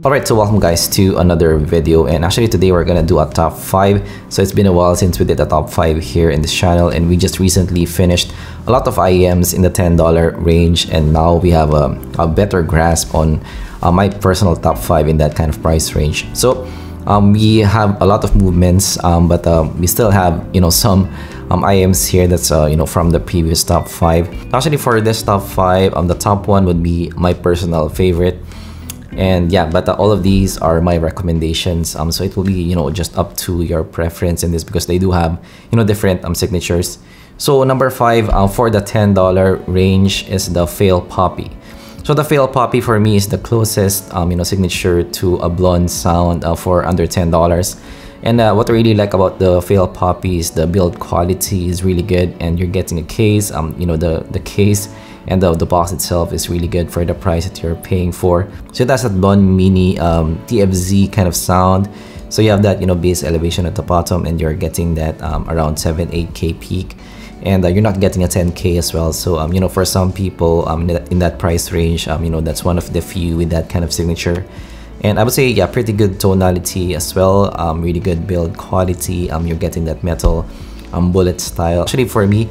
Alright, so welcome guys to another video, and actually today we're gonna do a top 5. So it's been a while since we did a top 5 here in this channel, and we just recently finished a lot of IEMS in the $10 range, and now we have a better grasp on my personal top 5 in that kind of price range. So we have a lot of movements, but we still have some IEMS here that's from the previous top 5. Actually, for this top 5, the top one would be my personal favorite. And yeah, but all of these are my recommendations, so it will be just up to your preference in this, because they do have different signatures. So number 5 for the $10 range is the Fail Poppy. So the Fail Poppy for me is the closest signature to a blonde sound for under $10. And what I really like about the Fail Poppy is the build quality is really good, and you're getting a case, the case and the box itself is really good for the price that you're paying for. So that's a blonde mini TFZ kind of sound. So you have that bass elevation at the bottom, and you're getting that around 7-8K peak, and you're not getting a 10K as well. So for some people in that price range, that's one of the few with that kind of signature. And I would say, yeah, pretty good tonality as well, really good build quality. You're getting that metal bullet style. Actually, for me,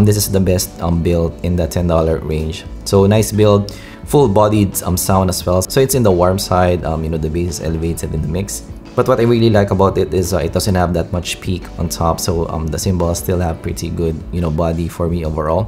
this is the best build in the $10 range. So nice build, full-bodied sound as well. So it's in the warm side, the bass is elevated in the mix. But what I really like about it is it doesn't have that much peak on top, so the cymbals still have pretty good body for me overall.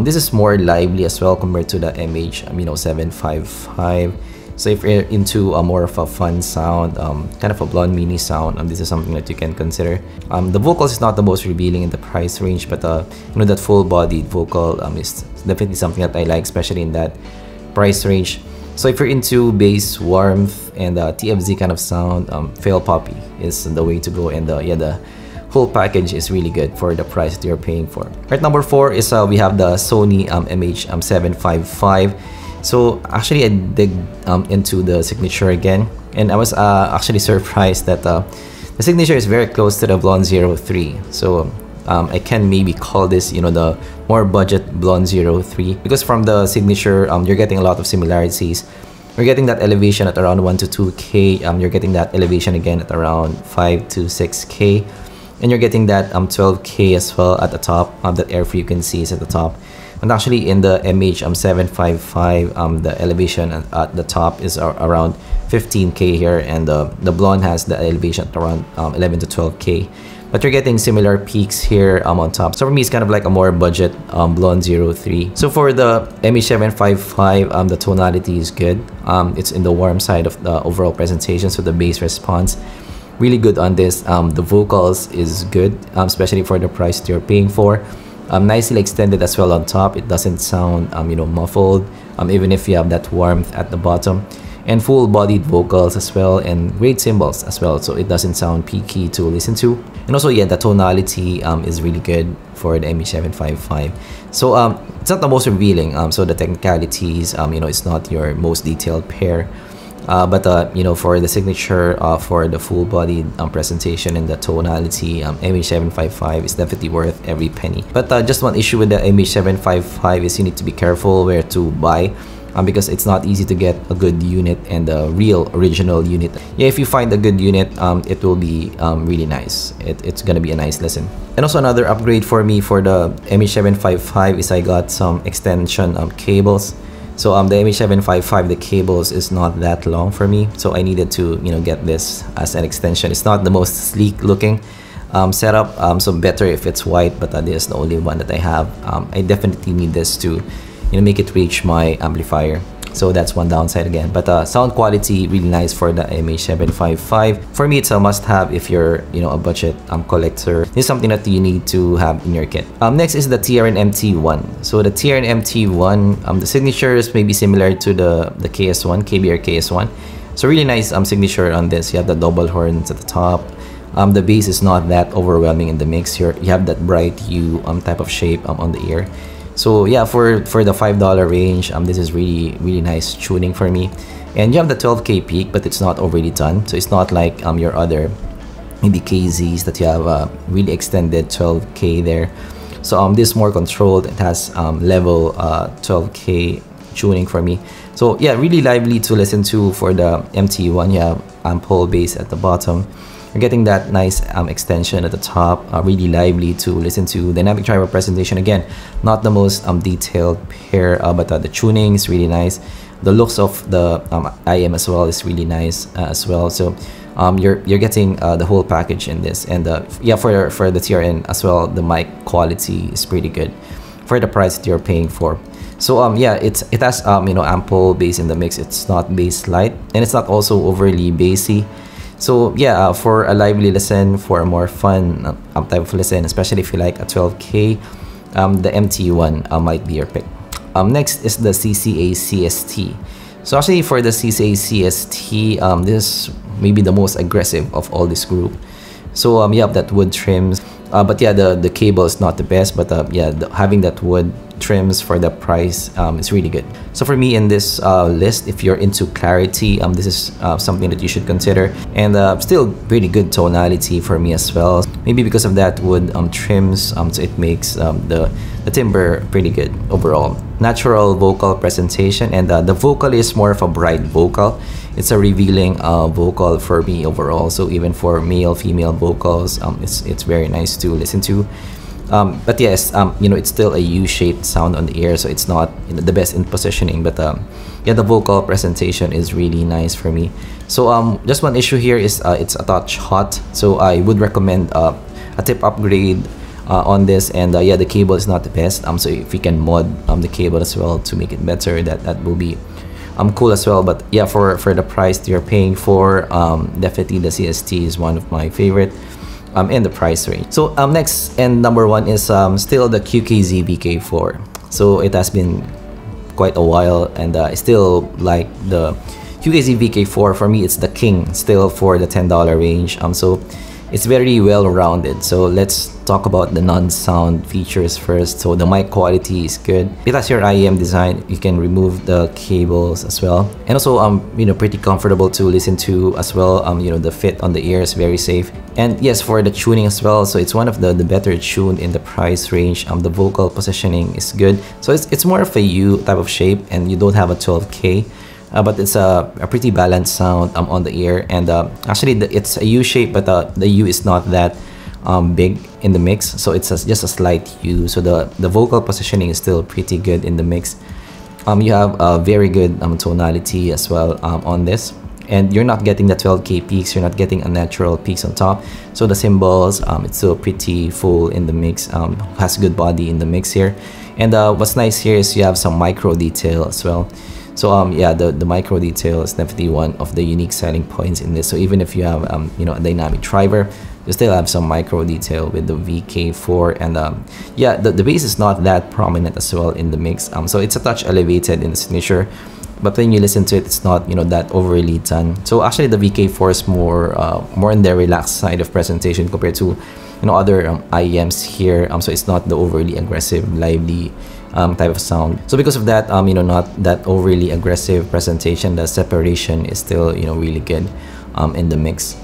This is more lively as well compared to the MH755. So if you're into more of a fun sound, kind of a blonde mini sound, this is something that you can consider. The vocals is not the most revealing in the price range, but that full-bodied vocal is definitely something that I like, especially in that price range. So if you're into bass warmth and TFZ kind of sound, Fail Poppy is the way to go, and yeah, the whole package is really good for the price that you're paying for. Right, number 4 is we have the Sony MH755. So actually I dig into the signature again, and I was actually surprised that the signature is very close to the Blonde 03. So I can maybe call this the more budget Blonde 03, because from the signature you're getting a lot of similarities. You're getting that elevation at around 1 to 2K, you're getting that elevation again at around 5 to 6K, and you're getting that 12K as well at the top. That air frequency is at the top. And actually in the MH755, the elevation at the top is around 15K here, and the blonde has the elevation at around 11 to 12K. But you're getting similar peaks here on top. So for me, it's kind of like a more budget Blonde 03. So for the MH755, the tonality is good. It's in the warm side of the overall presentation, so the bass response really good on this. The vocals is good, especially for the price that you're paying for. Nicely extended as well on top. It doesn't sound muffled, even if you have that warmth at the bottom, and full-bodied vocals as well, and great cymbals as well, so it doesn't sound peaky to listen to. And also, yeah, the tonality is really good for the MH755. So it's not the most revealing, so the technicalities, it's not your most detailed pair. But for the signature, for the full-bodied presentation and the tonality, MH755 is definitely worth every penny. But just one issue with the MH755 is you need to be careful where to buy, because it's not easy to get a good unit and a real original unit. Yeah, if you find a good unit, it will be really nice. It's gonna be a nice listen. And also another upgrade for me for the MH755 is I got some extension cables. So the MH755, the cables is not that long for me, so I needed to get this as an extension. It's not the most sleek looking setup, so better if it's white, but this is the only one that I have. I definitely need this to make it reach my amplifier. So that's one downside again. But sound quality really nice for the MH755. For me, it's a must-have if you're a budget collector. It's something that you need to have in your kit. Next is the TRN-MT1. So the TRN-MT1, the signature is maybe similar to the KS1, KBR KS1. So really nice signature on this. You have the double horns at the top. The bass is not that overwhelming in the mix. You have that bright U type of shape on the ear. So yeah, for the $5 range, this is really nice tuning for me. And you have the 12K peak, but it's not overly done. So it's not like your other maybe KZs that you have really extended 12K there. So this is more controlled. It has level 12K tuning for me. So yeah, really lively to listen to for the MT1. You have ample bass at the bottom. You're getting that nice extension at the top. Really lively to listen to. Dynamic driver presentation, again, not the most detailed pair, but the tuning is really nice. The looks of the IEM as well is really nice as well. So you're getting the whole package in this. And yeah, for the TRN as well, the mic quality is pretty good for the price that you're paying for. So yeah, it has ample bass in the mix. It's not bass light, and it's not also overly bassy. So yeah, for a lively listen, for a more fun type of listen, especially if you like a 12K, the MT1 might be your pick. Next is the CCA CST. So actually for the CCA CST, this may be the most aggressive of all this group. So you have that wood trims, but yeah, the cable is not the best, but yeah, having that wood trims for the price is really good. So for me in this list, if you're into clarity, this is something that you should consider, and still pretty good tonality for me as well. Maybe because of that wood trims, so it makes the timbre pretty good overall. Natural vocal presentation, and the vocal is more of a bright vocal. It's a revealing vocal for me overall. So even for male, female vocals, it's very nice to listen to. But yes, it's still a U-shaped sound on the ear, so it's not the best in positioning. But yeah, the vocal presentation is really nice for me. So just one issue here is it's a touch hot. So I would recommend a tip upgrade on this, and yeah, the cable is not the best. So if you can mod the cable as well to make it better, that will be cool as well. But yeah, for the price that you're paying for, definitely the CST is one of my favorite in the price range. So next and number one is still the QKZ VK4. So it has been quite a while, and I still like the QKZ VK4. For me, it's the king still for the $10 range. So it's very well rounded. So let's talk about the non-sound features first. So the mic quality is good. It has your IEM design. You can remove the cables as well, and also pretty comfortable to listen to as well. The fit on the ear is very safe. And yes, for the tuning as well, so it's one of the better tuned in the price range. The vocal positioning is good. So it's more of a U type of shape, and you don't have a 12K. But it's a pretty balanced sound on the ear, and actually it's a U shape, but the U is not that big in the mix, so it's just a slight U. So the vocal positioning is still pretty good in the mix. You have a very good tonality as well on this, and you're not getting the 12K peaks, you're not getting unnatural peaks on top. So the cymbals, it's still pretty full in the mix, has good body in the mix here. And what's nice here is you have some micro detail as well. So yeah, the micro detail is definitely one of the unique selling points in this. So even if you have a dynamic driver, you still have some micro detail with the VK4. And yeah, the bass is not that prominent as well in the mix. So it's a touch elevated in the signature, but when you listen to it, it's not that overly done. So actually the VK4 is more on the relaxed side of presentation compared to other IEMs here. So it's not the overly aggressive, lively type of sound. So because of that, not that overly aggressive presentation, the separation is still really good in the mix.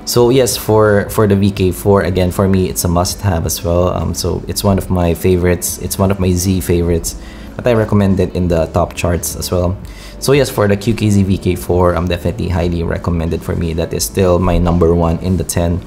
So yes, for the VK4, again, for me, it's a must-have as well. So it's one of my favorites. It's one of my Z favorites, but I recommend it in the top charts as well. So yes, for the QKZ VK4, I'm definitely highly recommended for me. That is still my number one in the $10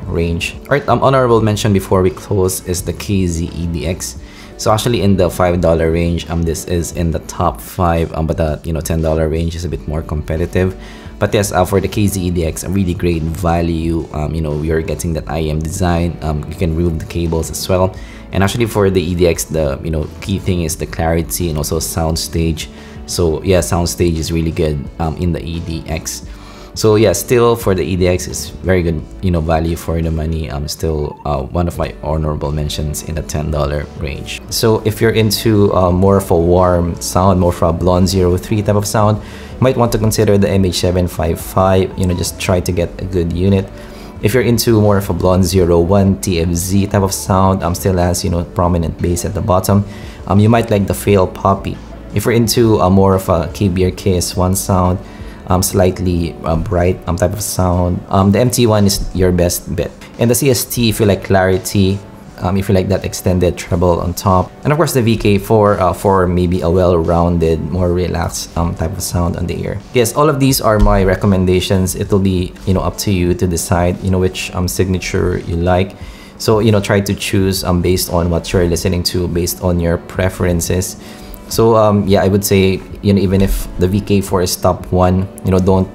range. All right, honorable mention before we close is the KZ EDX. So actually in the $5 range, this is in the top 5, but the $10 range is a bit more competitive. But yes, for the KZ EDX, a really great value. You're getting that IEM design. You can remove the cables as well. And actually for the EDX, the key thing is the clarity and also soundstage. So yeah, soundstage is really good in the EDX. So yeah, still for the EDX is very good, value for the money. Still one of my honorable mentions in the $10 range. So if you're into more of a warm sound, more of a Blonde 03 type of sound, you might want to consider the MH755. Just try to get a good unit. If you're into more of a Blonde 01 TFZ type of sound, still has prominent bass at the bottom, you might like the Fail Poppy. If you're into more of a KBR KS1 sound, slightly bright type of sound, the MT1 is your best bet. And the CST, if you like clarity, if you like that extended treble on top. And of course the VK4 for maybe a well-rounded, more relaxed type of sound on the ear. Yes, all of these are my recommendations. It will be, you know, up to you to decide, you know, which signature you like. So, you know, try to choose based on what you're listening to, based on your preferences. So yeah, I would say, you know, even if the VK4 is top 1, you know, don't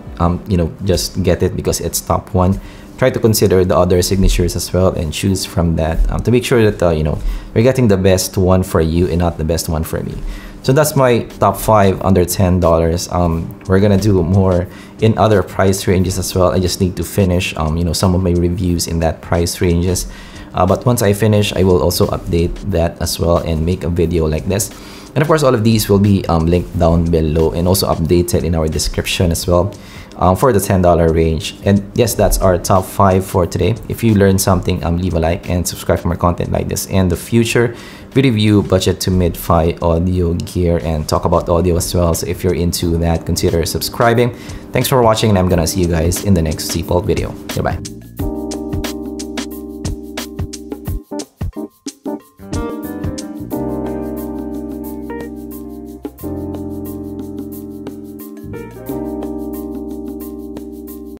you know, just get it because it's top 1. Try to consider the other signatures as well and choose from that to make sure that you know, you're getting the best one for you and not the best one for me. So that's my top 5 under $10. We're gonna do more in other price ranges as well. I just need to finish you know, some of my reviews in that price ranges. But once I finish, I will also update that as well and make a video like this. And of course, all of these will be linked down below and also updated in our description as well for the $10 range. And yes, that's our top 5 for today. If you learned something, leave a like and subscribe for more content like this in the future. We review budget to mid-fi audio gear and talk about audio as well. So if you're into that, consider subscribing. Thanks for watching, and I'm gonna see you guys in the next zpolt video. Goodbye.